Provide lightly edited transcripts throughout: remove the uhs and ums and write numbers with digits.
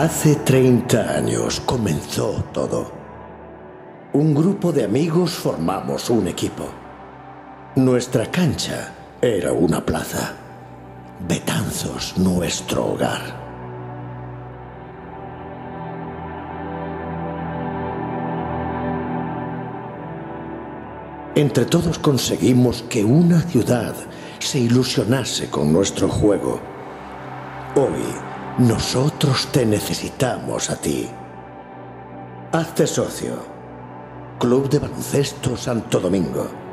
Hace 30 años comenzó todo. Un grupo de amigos formamos un equipo. Nuestra cancha era una plaza. Betanzos, nuestro hogar. Entre todos conseguimos que una ciudad se ilusionase con nuestro juego. Hoy, nosotros te necesitamos a ti. Hazte socio. Club de Baloncesto Santo Domingo.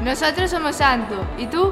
Nosotros somos Santo. ¿Y tú?